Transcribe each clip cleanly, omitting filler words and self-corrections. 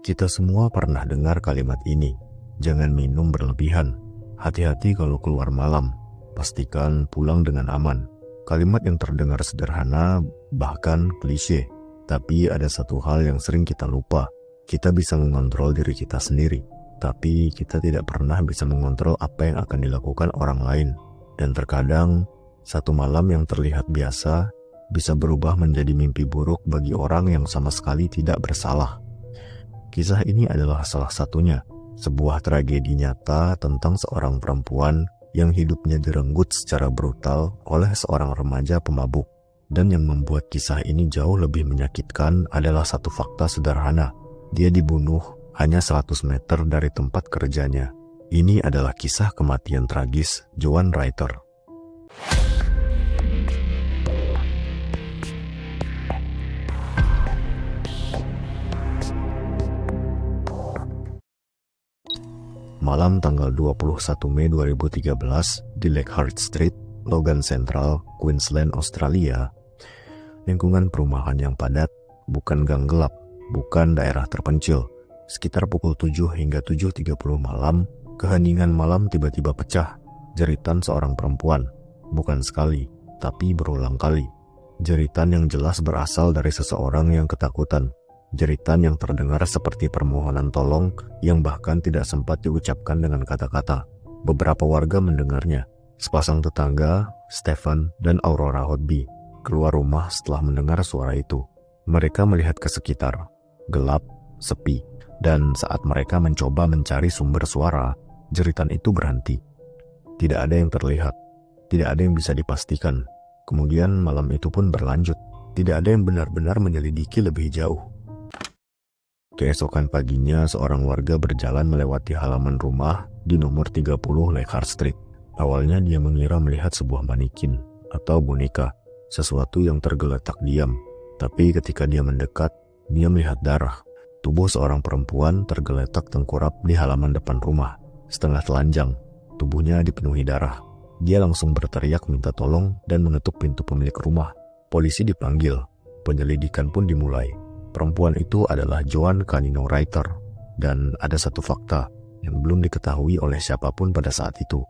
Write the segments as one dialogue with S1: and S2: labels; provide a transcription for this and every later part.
S1: Kita semua pernah dengar kalimat ini, jangan minum berlebihan, hati-hati kalau keluar malam, pastikan pulang dengan aman. Kalimat yang terdengar sederhana, bahkan klise, tapi ada satu hal yang sering kita lupa. Kita bisa mengontrol diri kita sendiri, tapi kita tidak pernah bisa mengontrol apa yang akan dilakukan orang lain. Dan terkadang, satu malam yang terlihat biasa bisa berubah menjadi mimpi buruk bagi orang yang sama sekali tidak bersalah. Kisah ini adalah salah satunya, sebuah tragedi nyata tentang seorang perempuan yang hidupnya direnggut secara brutal oleh seorang remaja pemabuk. Dan yang membuat kisah ini jauh lebih menyakitkan adalah satu fakta sederhana. Dia dibunuh hanya 100 meter dari tempat kerjanya. Ini adalah kisah kematian tragis Joan Ritter. Malam tanggal 21 Mei 2013 di Leichhardt Street, Logan Central, Queensland, Australia. Lingkungan perumahan yang padat, bukan gang gelap, bukan daerah terpencil. Sekitar pukul 7 hingga 7.30 malam, keheningan malam tiba-tiba pecah. Jeritan seorang perempuan, bukan sekali, tapi berulang kali. Jeritan yang jelas berasal dari seseorang yang ketakutan. Jeritan yang terdengar seperti permohonan tolong yang bahkan tidak sempat diucapkan dengan kata-kata. Beberapa warga mendengarnya. Sepasang tetangga, Stephen dan Aurora Hodby, keluar rumah setelah mendengar suara itu. Mereka melihat ke sekitar. Gelap, sepi. Dan saat mereka mencoba mencari sumber suara, jeritan itu berhenti. Tidak ada yang terlihat. Tidak ada yang bisa dipastikan. Kemudian malam itu pun berlanjut. Tidak ada yang benar-benar menyelidiki lebih jauh. Keesokan paginya, seorang warga berjalan melewati halaman rumah di nomor 30 Leichhardt Street. Awalnya dia mengira melihat sebuah manikin atau boneka, sesuatu yang tergeletak diam. Tapi ketika dia mendekat, dia melihat darah. Tubuh seorang perempuan tergeletak tengkurap di halaman depan rumah, setengah telanjang. Tubuhnya dipenuhi darah. Dia langsung berteriak minta tolong dan mengetuk pintu pemilik rumah. Polisi dipanggil. Penyelidikan pun dimulai. Perempuan itu adalah Joan Canino Ritter, dan ada satu fakta yang belum diketahui oleh siapapun pada saat itu.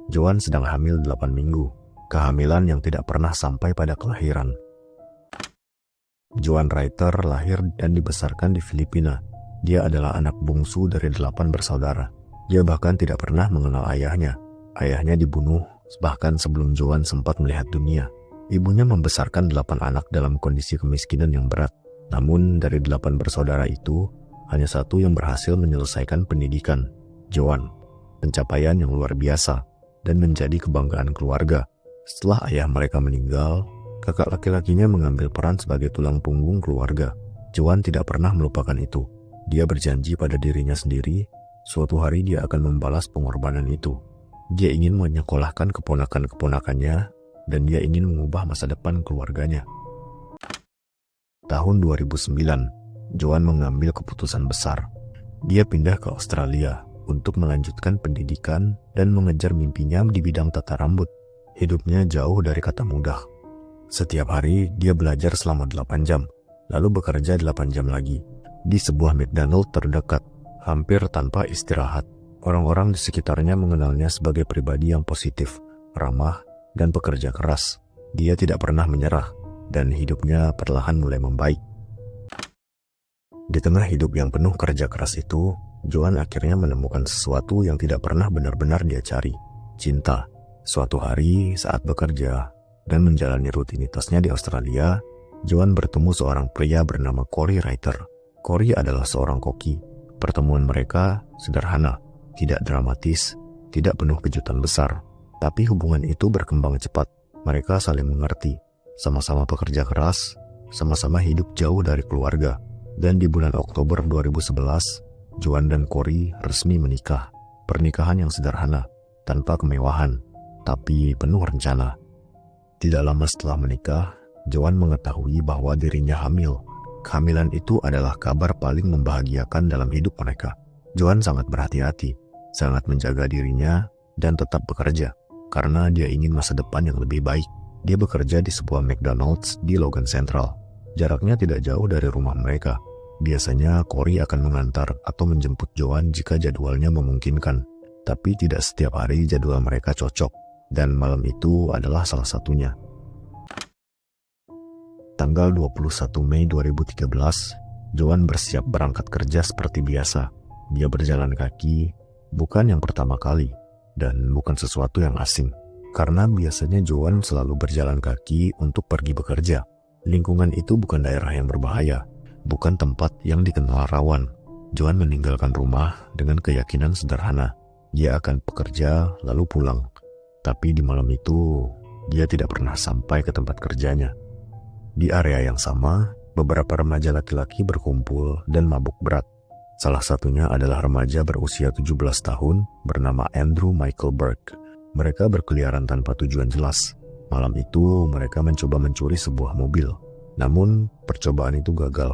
S1: Joan sedang hamil 8 minggu, kehamilan yang tidak pernah sampai pada kelahiran. Joan Ritter lahir dan dibesarkan di Filipina. Dia adalah anak bungsu dari 8 bersaudara. Dia bahkan tidak pernah mengenal ayahnya. Ayahnya dibunuh bahkan sebelum Joan sempat melihat dunia. Ibunya membesarkan 8 anak dalam kondisi kemiskinan yang berat. Namun dari 8 bersaudara itu, hanya satu yang berhasil menyelesaikan pendidikan, Joan. Pencapaian yang luar biasa dan menjadi kebanggaan keluarga. Setelah ayah mereka meninggal, kakak laki-lakinya mengambil peran sebagai tulang punggung keluarga. Joan tidak pernah melupakan itu. Dia berjanji pada dirinya sendiri, suatu hari dia akan membalas pengorbanan itu. Dia ingin menyekolahkan keponakan-keponakannya, dan dia ingin mengubah masa depan keluarganya. Tahun 2009, Joan mengambil keputusan besar. Dia pindah ke Australia untuk melanjutkan pendidikan dan mengejar mimpinya di bidang tata rambut. Hidupnya jauh dari kata mudah. Setiap hari dia belajar selama 8 jam, lalu bekerja 8 jam lagi di sebuah McDonald's terdekat, hampir tanpa istirahat. Orang-orang di sekitarnya mengenalnya sebagai pribadi yang positif, ramah, dan pekerja keras. Dia tidak pernah menyerah, dan hidupnya perlahan mulai membaik. Di tengah hidup yang penuh kerja keras itu, Joan akhirnya menemukan sesuatu yang tidak pernah benar-benar dia cari, cinta. Suatu hari saat bekerja dan menjalani rutinitasnya di Australia, Joan bertemu seorang pria bernama Corey Ritter. Corey adalah seorang koki. Pertemuan mereka sederhana, tidak dramatis, tidak penuh kejutan besar. Tapi hubungan itu berkembang cepat. Mereka saling mengerti. Sama-sama pekerja keras, sama-sama hidup jauh dari keluarga. Dan di bulan Oktober 2011, Joan dan Corey resmi menikah. Pernikahan yang sederhana, tanpa kemewahan, tapi penuh rencana. Tidak lama setelah menikah, Joan mengetahui bahwa dirinya hamil. Kehamilan itu adalah kabar paling membahagiakan dalam hidup mereka. Joan sangat berhati-hati, sangat menjaga dirinya, dan tetap bekerja, karena dia ingin masa depan yang lebih baik. Dia bekerja di sebuah McDonald's di Logan Central. Jaraknya tidak jauh dari rumah mereka. Biasanya Corey akan mengantar atau menjemput Joan jika jadwalnya memungkinkan, tapi tidak setiap hari jadwal mereka cocok, dan malam itu adalah salah satunya. Tanggal 21 Mei 2013, Joan bersiap berangkat kerja seperti biasa. Dia berjalan kaki, bukan yang pertama kali, dan bukan sesuatu yang asing. Karena biasanya Joan selalu berjalan kaki untuk pergi bekerja. Lingkungan itu bukan daerah yang berbahaya, bukan tempat yang dikenal rawan. Joan meninggalkan rumah dengan keyakinan sederhana. Dia akan bekerja lalu pulang. Tapi di malam itu, dia tidak pernah sampai ke tempat kerjanya. Di area yang sama, beberapa remaja laki-laki berkumpul dan mabuk berat. Salah satunya adalah remaja berusia 17 tahun bernama Andrew Michael Burke. Mereka berkeliaran tanpa tujuan jelas. Malam itu mereka mencoba mencuri sebuah mobil. Namun percobaan itu gagal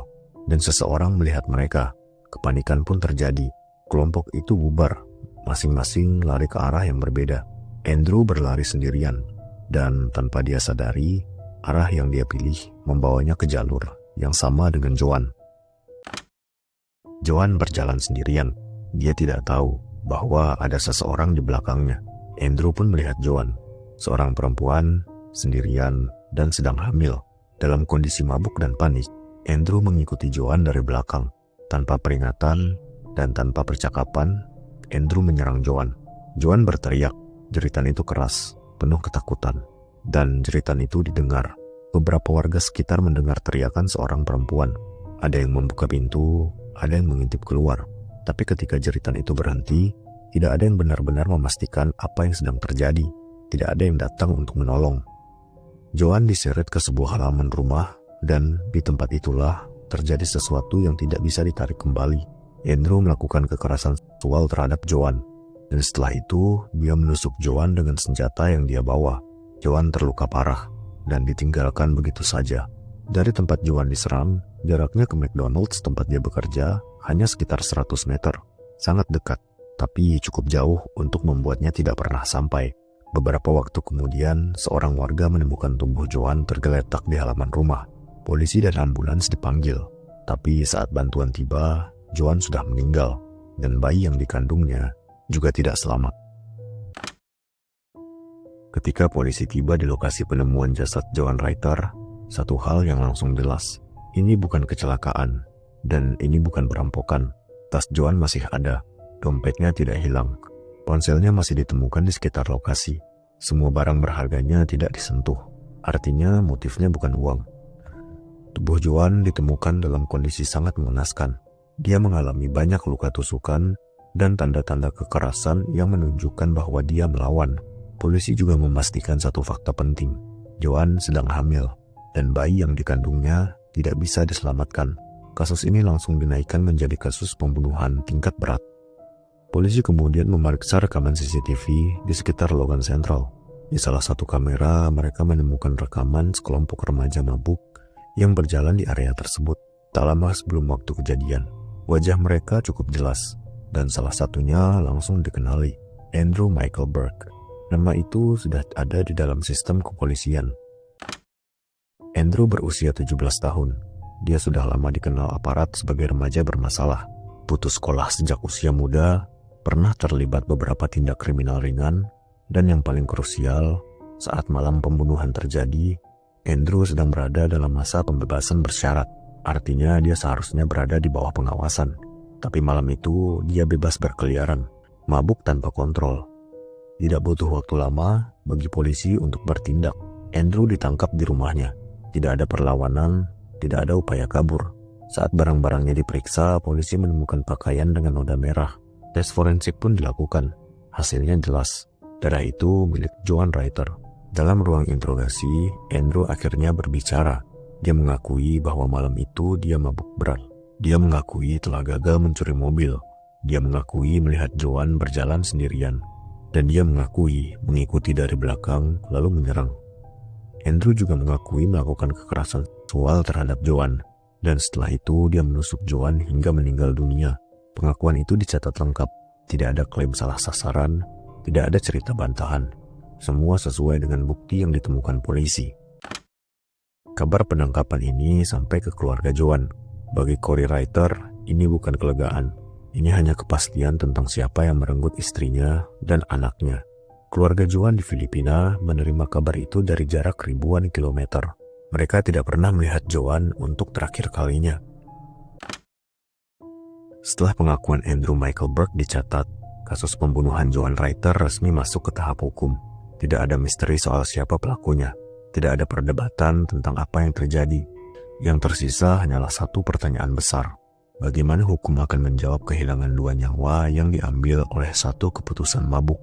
S1: dan seseorang melihat mereka. Kepanikan pun terjadi. Kelompok itu bubar. Masing-masing lari ke arah yang berbeda. Andrew berlari sendirian dan tanpa dia sadari, arah yang dia pilih membawanya ke jalur yang sama dengan Joan. Joan berjalan sendirian. Dia tidak tahu bahwa ada seseorang di belakangnya. Andrew pun melihat Joan, seorang perempuan, sendirian, dan sedang hamil. Dalam kondisi mabuk dan panik, Andrew mengikuti Joan dari belakang. Tanpa peringatan dan tanpa percakapan, Andrew menyerang Joan. Joan berteriak. Jeritan itu keras, penuh ketakutan, dan jeritan itu didengar. Beberapa warga sekitar mendengar teriakan seorang perempuan. Ada yang membuka pintu, ada yang mengintip keluar. Tapi ketika jeritan itu berhenti, tidak ada yang benar-benar memastikan apa yang sedang terjadi. Tidak ada yang datang untuk menolong. Joan diseret ke sebuah halaman rumah, dan di tempat itulah terjadi sesuatu yang tidak bisa ditarik kembali. Andrew melakukan kekerasan seksual terhadap Joan. Dan setelah itu, dia menusuk Joan dengan senjata yang dia bawa. Joan terluka parah dan ditinggalkan begitu saja. Dari tempat Joan diserang, jaraknya ke McDonald's tempat dia bekerja hanya sekitar 100 meter. Sangat dekat, tapi cukup jauh untuk membuatnya tidak pernah sampai. Beberapa waktu kemudian, seorang warga menemukan tubuh Joan tergeletak di halaman rumah. Polisi dan ambulans dipanggil, tapi saat bantuan tiba, Joan sudah meninggal, dan bayi yang dikandungnya juga tidak selamat. Ketika polisi tiba di lokasi penemuan jasad Joan Reiter, satu hal yang langsung jelas. Ini bukan kecelakaan, dan ini bukan perampokan. Tas Joan masih ada, dompetnya tidak hilang. Ponselnya masih ditemukan di sekitar lokasi. Semua barang berharganya tidak disentuh. Artinya motifnya bukan uang. Tubuh Joan ditemukan dalam kondisi sangat mengenaskan. Dia mengalami banyak luka tusukan dan tanda-tanda kekerasan yang menunjukkan bahwa dia melawan. Polisi juga memastikan satu fakta penting. Joan sedang hamil, dan bayi yang dikandungnya tidak bisa diselamatkan. Kasus ini langsung dinaikkan menjadi kasus pembunuhan tingkat berat. Polisi kemudian memeriksa rekaman CCTV di sekitar Logan Central. Di salah satu kamera, mereka menemukan rekaman sekelompok remaja mabuk yang berjalan di area tersebut. Tak lama sebelum waktu kejadian, wajah mereka cukup jelas. Dan salah satunya langsung dikenali, Andrew Michael Burke. Nama itu sudah ada di dalam sistem kepolisian. Andrew berusia 17 tahun. Dia sudah lama dikenal aparat sebagai remaja bermasalah. Putus sekolah sejak usia muda, pernah terlibat beberapa tindak kriminal ringan, dan yang paling krusial, saat malam pembunuhan terjadi, Andrew sedang berada dalam masa pembebasan bersyarat. Artinya dia seharusnya berada di bawah pengawasan. Tapi malam itu dia bebas berkeliaran, mabuk tanpa kontrol. Tidak butuh waktu lama bagi polisi untuk bertindak. Andrew ditangkap di rumahnya. Tidak ada perlawanan, tidak ada upaya kabur. Saat barang-barangnya diperiksa, polisi menemukan pakaian dengan noda merah. Tes forensik pun dilakukan. Hasilnya jelas, darah itu milik Joan Reiter. Dalam ruang interogasi, Andrew akhirnya berbicara. Dia mengakui bahwa malam itu dia mabuk berat. Dia mengakui telah gagal mencuri mobil. Dia mengakui melihat Joan berjalan sendirian. Dan dia mengakui mengikuti dari belakang lalu menyerang. Andrew juga mengakui melakukan kekerasan seksual terhadap Joan. Dan setelah itu dia menusuk Joan hingga meninggal dunia. Pengakuan itu dicatat lengkap. Tidak ada klaim salah sasaran, tidak ada cerita bantahan. Semua sesuai dengan bukti yang ditemukan polisi. Kabar penangkapan ini sampai ke keluarga Joan. Bagi Corey Reiter, ini bukan kelegaan. Ini hanya kepastian tentang siapa yang merenggut istrinya dan anaknya. Keluarga Joan di Filipina menerima kabar itu dari jarak ribuan kilometer. Mereka tidak pernah melihat Joan untuk terakhir kalinya. Setelah pengakuan Andrew Michael Burke dicatat, kasus pembunuhan Joan Reiter resmi masuk ke tahap hukum. Tidak ada misteri soal siapa pelakunya. Tidak ada perdebatan tentang apa yang terjadi. Yang tersisa hanyalah satu pertanyaan besar. Bagaimana hukum akan menjawab kehilangan 2 nyawa yang diambil oleh satu keputusan mabuk?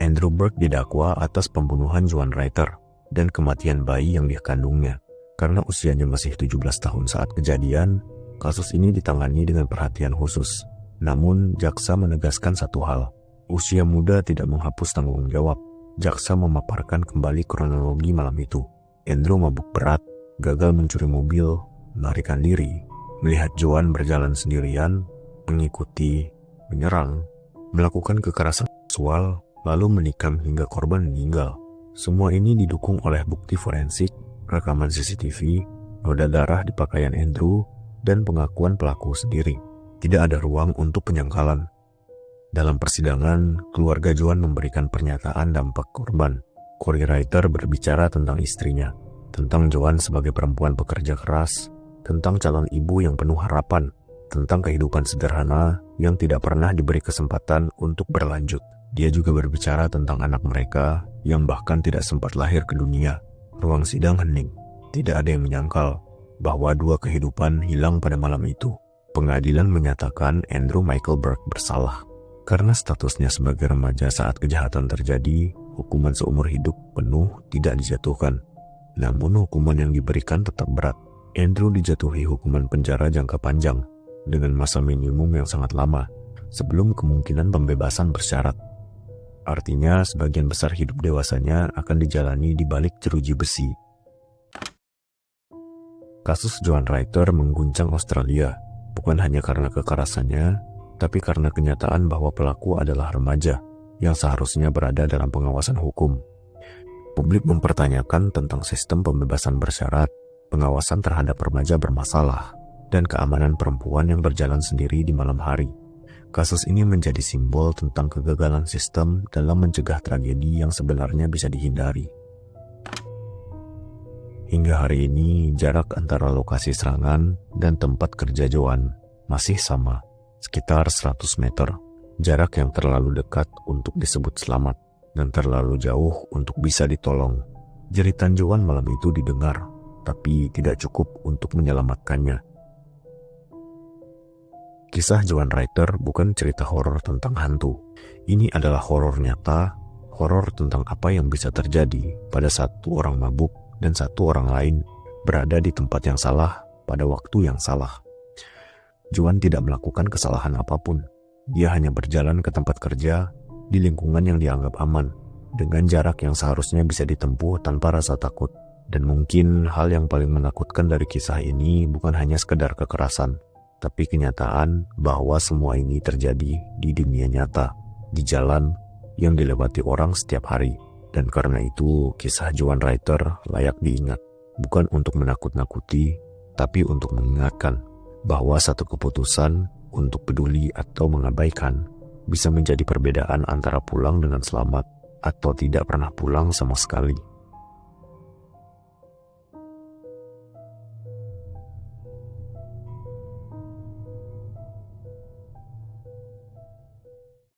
S1: Andrew Burke didakwa atas pembunuhan Joan Reiter dan kematian bayi yang dikandungnya. Karena usianya masih 17 tahun saat kejadian, kasus ini ditangani dengan perhatian khusus. Namun, jaksa menegaskan satu hal. Usia muda tidak menghapus tanggung jawab. Jaksa memaparkan kembali kronologi malam itu. Andrew mabuk berat, gagal mencuri mobil, melarikan diri, melihat Joan berjalan sendirian, mengikuti, menyerang, melakukan kekerasan seksual, lalu menikam hingga korban meninggal. Semua ini didukung oleh bukti forensik, rekaman CCTV, noda darah di pakaian Andrew, dan pengakuan pelaku sendiri. Tidak ada ruang untuk penyangkalan. Dalam persidangan, keluarga Joan memberikan pernyataan dampak korban. Corey Reiter berbicara tentang istrinya, tentang Joan sebagai perempuan pekerja keras, tentang calon ibu yang penuh harapan, tentang kehidupan sederhana yang tidak pernah diberi kesempatan untuk berlanjut. Dia juga berbicara tentang anak mereka yang bahkan tidak sempat lahir ke dunia. Ruang sidang hening. Tidak ada yang menyangkal bahwa 2 kehidupan hilang pada malam itu. Pengadilan menyatakan Andrew Michael Burke bersalah. Karena statusnya sebagai remaja saat kejahatan terjadi, hukuman seumur hidup penuh tidak dijatuhkan. Namun hukuman yang diberikan tetap berat. Andrew dijatuhi hukuman penjara jangka panjang dengan masa minimum yang sangat lama sebelum kemungkinan pembebasan bersyarat. Artinya sebagian besar hidup dewasanya akan dijalani di balik jeruji besi. Kasus Joan Reiter mengguncang Australia, bukan hanya karena kekerasannya, tapi karena kenyataan bahwa pelaku adalah remaja yang seharusnya berada dalam pengawasan hukum. Publik mempertanyakan tentang sistem pembebasan bersyarat, pengawasan terhadap remaja bermasalah, dan keamanan perempuan yang berjalan sendiri di malam hari. Kasus ini menjadi simbol tentang kegagalan sistem dalam mencegah tragedi yang sebenarnya bisa dihindari. Hingga hari ini, jarak antara lokasi serangan dan tempat kerja Joan masih sama, sekitar 100 meter. Jarak yang terlalu dekat untuk disebut selamat dan terlalu jauh untuk bisa ditolong. Jeritan Joan malam itu didengar, tapi tidak cukup untuk menyelamatkannya. Kisah Joan Reiter bukan cerita horor tentang hantu. Ini adalah horor nyata, horor tentang apa yang bisa terjadi pada satu orang mabuk dan satu orang lain berada di tempat yang salah pada waktu yang salah. Joan tidak melakukan kesalahan apapun. Dia hanya berjalan ke tempat kerja di lingkungan yang dianggap aman, dengan jarak yang seharusnya bisa ditempuh tanpa rasa takut. Dan mungkin hal yang paling menakutkan dari kisah ini bukan hanya sekedar kekerasan, tapi kenyataan bahwa semua ini terjadi di dunia nyata, di jalan yang dilewati orang setiap hari. Dan karena itu, kisah Joan Reiter layak diingat, bukan untuk menakut-nakuti, tapi untuk mengingatkan bahwa satu keputusan untuk peduli atau mengabaikan bisa menjadi perbedaan antara pulang dengan selamat atau tidak pernah pulang sama sekali.